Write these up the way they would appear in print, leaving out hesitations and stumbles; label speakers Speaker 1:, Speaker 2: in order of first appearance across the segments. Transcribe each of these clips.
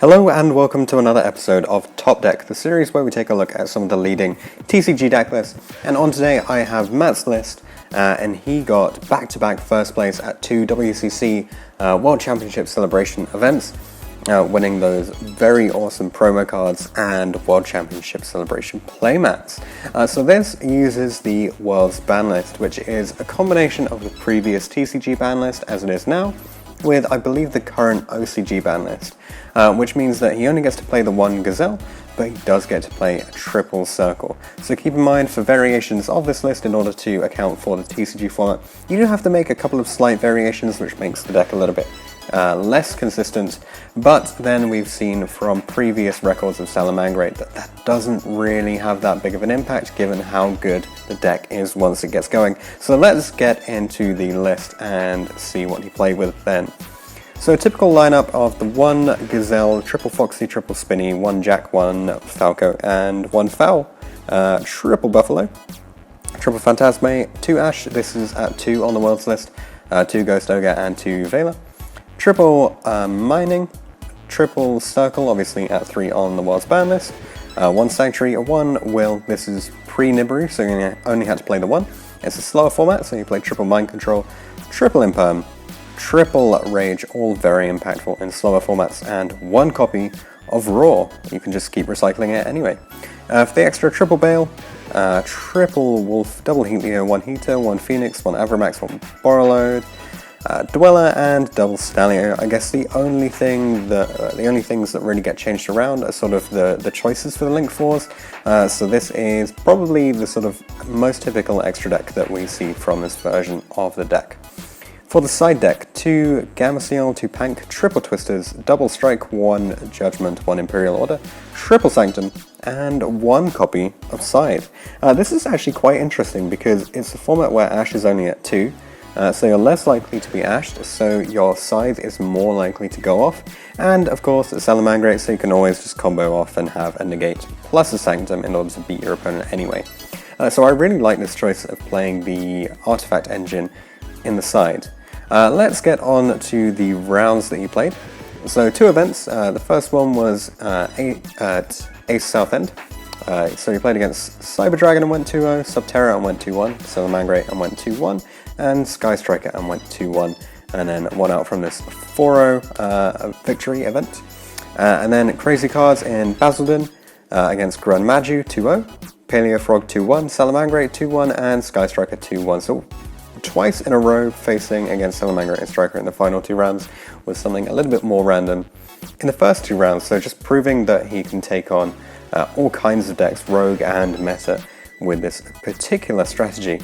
Speaker 1: Hello and welcome to another episode of Top Deck, the series where we take a look at some of the leading TCG deck lists. And on today I have Matt's list, and he got back-to-back first place at two WCC World Championship Celebration events, winning those very awesome promo cards and World Championship Celebration playmats. So this uses the World's ban list, which is a combination of the previous TCG ban list as it is now, with, I believe, the current OCG ban list, which means that he only gets to play the one Gazelle, but he does get to play a triple circle. So keep in mind, for variations of this list, in order to account for the TCG format, you do have to make a couple of slight variations, which makes the deck a little bit less consistent, but then we've seen from previous records of Salamangreat that doesn't really have that big of an impact given how good the deck is once it gets going. So let's get into the list and see what he played with then. So a typical lineup of the one Gazelle, triple Foxy, triple Spinny, one Jack, one Falco, and one Fowl, triple Buffalo, triple Phantasme, two Ash, this is at 2 on the World's list, 2 Ghost Ogre and 2 Vela, triple Mining, triple Circle, obviously at 3 on the World's ban list, 1 Sanctuary, 1 Will, this is pre-Nibiru, so you only had to play the 1. It's a slower format, so you play triple Mind Control, triple Imperm, triple Rage, all very impactful in slower formats, and 1 copy of Roar. You can just keep recycling it anyway. For the extra, triple Bale, triple Wolf, double Helio, 1 Heater, 1 Phoenix, 1 Avramax, 1 Borreload, Dweller, and double Stallion. I guess the only things that really get changed around are sort of the choices for the Link 4s. So this is probably the sort of most typical extra deck that we see from this version of the deck. For the side deck, 2 Gameciel, 2 Pank, triple Twisters, double Strike, 1 Judgment, 1 Imperial Order, triple Sanctum, and 1 copy of Scythe. This is actually quite interesting because it's a format where Ash is only at 2, so you're less likely to be ashed, so your Scythe is more likely to go off, and of course it's Salamangreat, so you can always just combo off and have a Negate plus a Sanctum in order to beat your opponent anyway. So I really like this choice of playing the Artifact engine in the side. Let's get on to the rounds that he played. So 2 events. The first one was at Ace Southend. So he played against Cyber Dragon and went 2-0, Subterra and went 2-1, Salamangreat and went 2-1, and Sky Striker and went 2-1, and then won out from this 4-0 victory event. And then Crazy Cards in Basildon against Grun Maju 2-0, Paleo Frog 2-1, Salamangreat 2-1, and Sky Striker 2-1. So twice in a row facing against Salamangreat and Striker in the final 2 rounds was something a little bit more random in the first 2 rounds, so just proving that he can take on all kinds of decks, rogue and meta, with this particular strategy.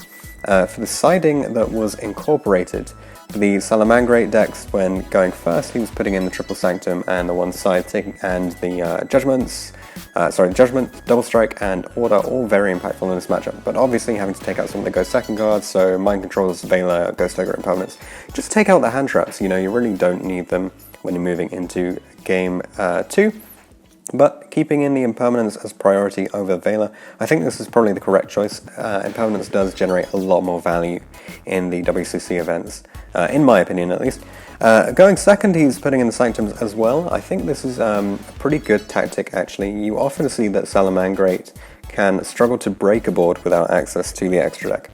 Speaker 1: For the siding that was incorporated, the Salamangreat decks, when going first, he was putting in the triple Sanctum and the one side taking, and the Judgment, Double Strike, and Order, all very impactful in this matchup, but obviously having to take out some of the Ghost second cards, so Mind Controls, Vela, Ghost Ogre, and Permanents. Just take out the hand traps, you really don't need them when you're moving into game 2. But keeping in the Impermanence as priority over Vela, I think this is probably the correct choice. Impermanence does generate a lot more value in the WCC events, in my opinion at least. Going second, he's putting in the Sanctums as well. I think this is a pretty good tactic actually. You often see that Salamangreat can struggle to break a board without access to the extra deck.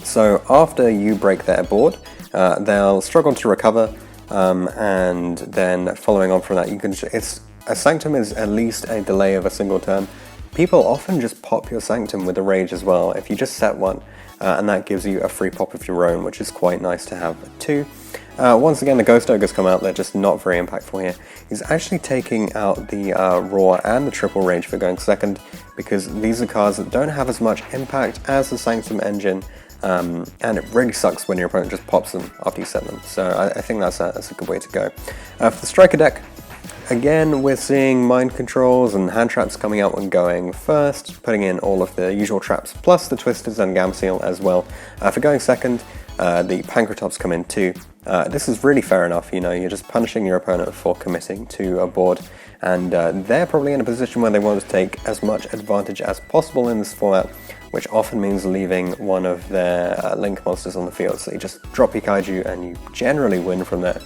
Speaker 1: So after you break their board, they'll struggle to recover, and then following on from that, a Sanctum is at least a delay of a single turn. People often just pop your Sanctum with a Rage as well, if you just set 1, and that gives you a free pop of your own, which is quite nice to have too. Once again, the Ghost Ogres come out, they're just not very impactful here. He's actually taking out the Roar and the triple Rage for going second, because these are cards that don't have as much impact as the Sanctum engine, and it really sucks when your opponent just pops them after you set them, so I think that's a good way to go. For the Striker deck, again, we're seeing Mind Controls and hand traps coming out when going first, putting in all of the usual traps, plus the Twisters and Gameciel as well. For going second, the Pankratops come in too. This is really fair enough, you're just punishing your opponent for committing to a board, and they're probably in a position where they want to take as much advantage as possible in this format, which often means leaving one of their Link monsters on the field, so you just drop your Kaiju and you generally win from there.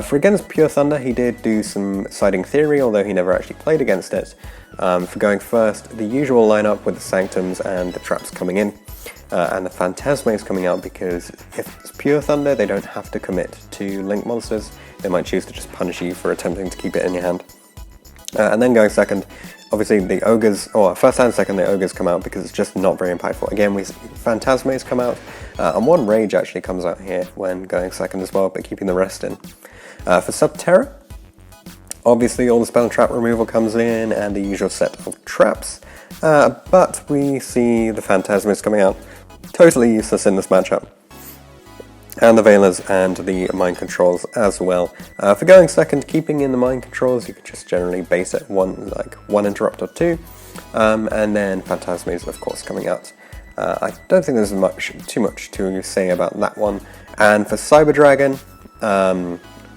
Speaker 1: For against Pure Thunder, he did do some siding theory, although he never actually played against it. For going first, the usual lineup with the Sanctums and the traps coming in, and the Phantasmes coming out, because if it's Pure Thunder, they don't have to commit to Link monsters. They might choose to just punish you for attempting to keep it in your hand. And then going second, obviously the Ogres, or first and second, the Ogres come out because it's just not very impactful. Again, we Phantasmes come out, and one Rage actually comes out here when going second as well, but keeping the rest in. For Subterra, obviously all the spell trap removal comes in and the usual set of traps, but we see the Phantasmes coming out, totally useless in this matchup. And the Veilers and the Mind Controls as well. For going second, keeping in the Mind Controls, you can just generally base it one interrupt or two, and then Phantasmes, of course, coming out. I don't think there's too much to say about that one. And for Cyber Dragon,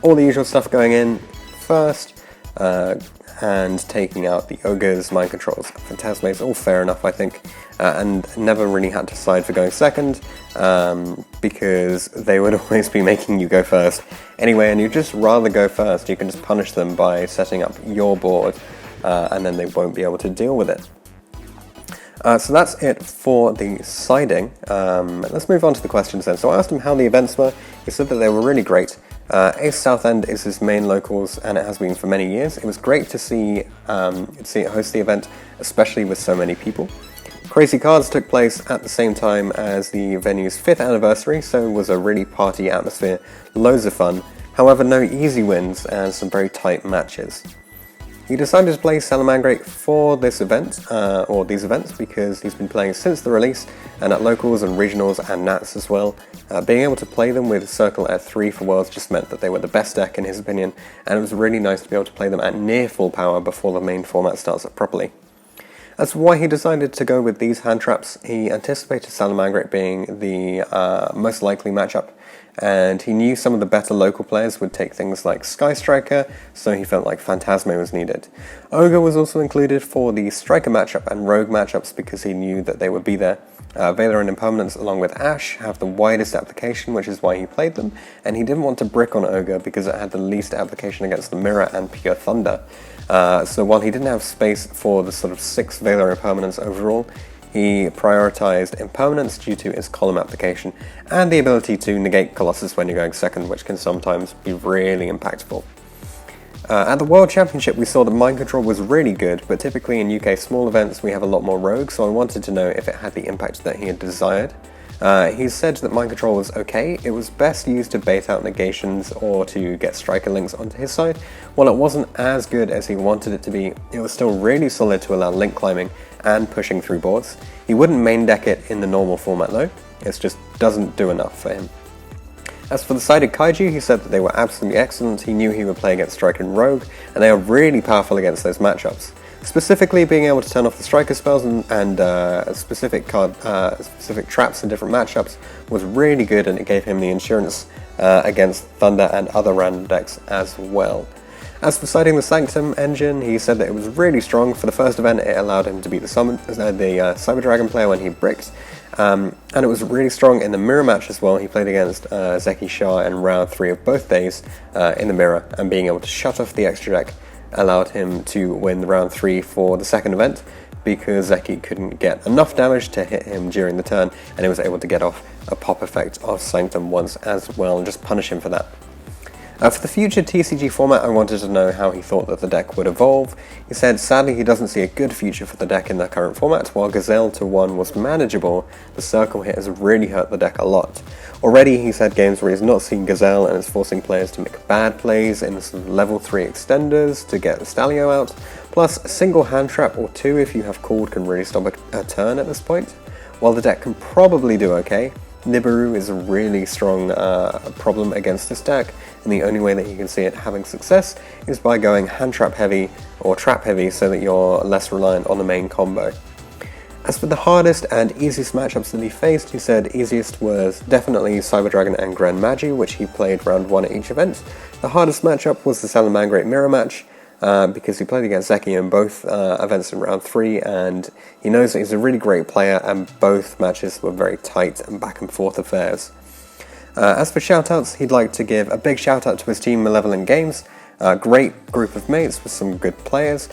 Speaker 1: all the usual stuff going in first, and taking out the Ogres, Mind Controls, Phantasmes, all fair enough, I think, and never really had to side for going second, because they would always be making you go first anyway, and you'd just rather go first. You can just punish them by setting up your board, and then they won't be able to deal with it. So that's it for the siding. Let's move on to the questions then. So I asked him how the events were. He said that they were really great. Ace Southend is his main locals, and it has been for many years. It was great to see it host the event, especially with so many people. Crazy Cards took place at the same time as the venue's 5th anniversary, so it was a really party atmosphere, loads of fun. However, no easy wins and some very tight matches. He decided to play Salamangreat for this event, or these events, because he's been playing since the release, and at locals and regionals and Nats as well. Being able to play them with Circle at 3 for Worlds just meant that they were the best deck in his opinion, and it was really nice to be able to play them at near full power before the main format starts up properly. That's why he decided to go with these hand traps. He anticipated Salamangreat being the most likely matchup, and he knew some of the better local players would take things like Sky Striker, so he felt like Phantasme was needed. Ogre was also included for the Striker matchup and Rogue matchups because he knew that they would be there. Veiler and Impermanence along with Ash have the widest application, which is why he played them, and he didn't want to brick on Ogre because it had the least application against the Mirror and Pure Thunder. So while he didn't have space for the sort of 6 Veiler Impermanence overall, he prioritized Impermanence due to its column application and the ability to negate Colossus when you're going second, which can sometimes be really impactful. At the World Championship we saw that Mind Control was really good, but typically in UK small events we have a lot more rogues, so I wanted to know if it had the impact that he had desired. He said that Mind Control was okay. It was best used to bait out negations or to get striker links onto his side. While it wasn't as good as he wanted it to be, it was still really solid to allow link climbing and pushing through boards. He wouldn't main deck it in the normal format though, it just doesn't do enough for him. As for the sided Kaiju, he said that they were absolutely excellent. He knew he would play against Striker and Rogue, and they are really powerful against those matchups. Specifically, being able to turn off the Striker spells and specific traps in different matchups was really good, and it gave him the insurance against Thunder and other random decks as well. As for siding the Sanctum engine, he said that it was really strong. For the first event, it allowed him to beat the Cyber Dragon player when he bricked, and it was really strong in the Mirror match as well. He played against Zeki Shah in round 3 of both days in the Mirror, and being able to shut off the extra deck allowed him to win round 3 for the second event, because Zeki couldn't get enough damage to hit him during the turn, and he was able to get off a pop effect of Sanctum once as well and just punish him for that. For the future TCG format, I wanted to know how he thought that the deck would evolve. He said sadly he doesn't see a good future for the deck in the current format. While Gazelle to 1 was manageable, the circle hit has really hurt the deck a lot. Already he's had games where he's not seen Gazelle and is forcing players to make bad plays in the sort of level 3 extenders to get the Stalio out, plus a single hand trap or 2 if you have called can really stop a turn at this point. While the deck can probably do okay, Nibiru is a really strong problem against this deck, and the only way that you can see it having success is by going hand trap heavy or trap heavy so that you're less reliant on the main combo. As for the hardest and easiest matchups that he faced, he said easiest was definitely Cyber Dragon and Grand Magi, which he played round 1 at each event. The hardest matchup was the Salamangreat Mirror match, because he played against Zeki in both events in round 3, and he knows that he's a really great player, and both matches were very tight and back and forth affairs. As for shoutouts, he'd like to give a big shout out to his team Malevolent Games, a great group of mates with some good players.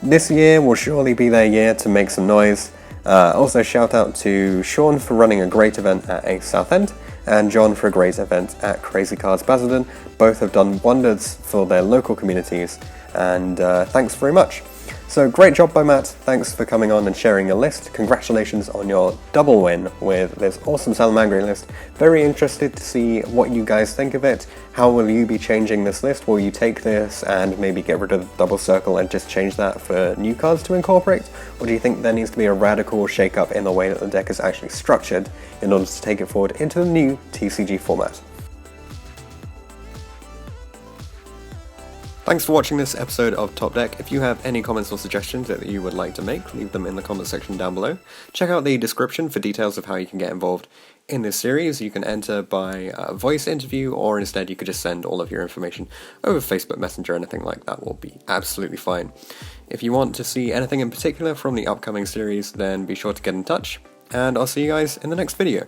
Speaker 1: This year will surely be their year to make some noise. Also shout out to Sean for running a great event at Ace Southend, and John for a great event at Crazy Cards Basildon. Both have done wonders for their local communities, and thanks very much. So great job by Matt, thanks for coming on and sharing your list. Congratulations on your double win with this awesome Salamangreat list. Very interested to see what you guys think of it. How will you be changing this list? Will you take this and maybe get rid of the double circle and just change that for new cards to incorporate? Or do you think there needs to be a radical shake-up in the way that the deck is actually structured in order to take it forward into the new TCG format? Thanks for watching this episode of Top Deck. If you have any comments or suggestions that you would like to make, leave them in the comment section down below. Check out the description for details of how you can get involved in this series. You can enter by voice interview, or instead you could just send all of your information over Facebook Messenger. Anything like that will be absolutely fine. If you want to see anything in particular from the upcoming series, then be sure to get in touch, and I'll see you guys in the next video.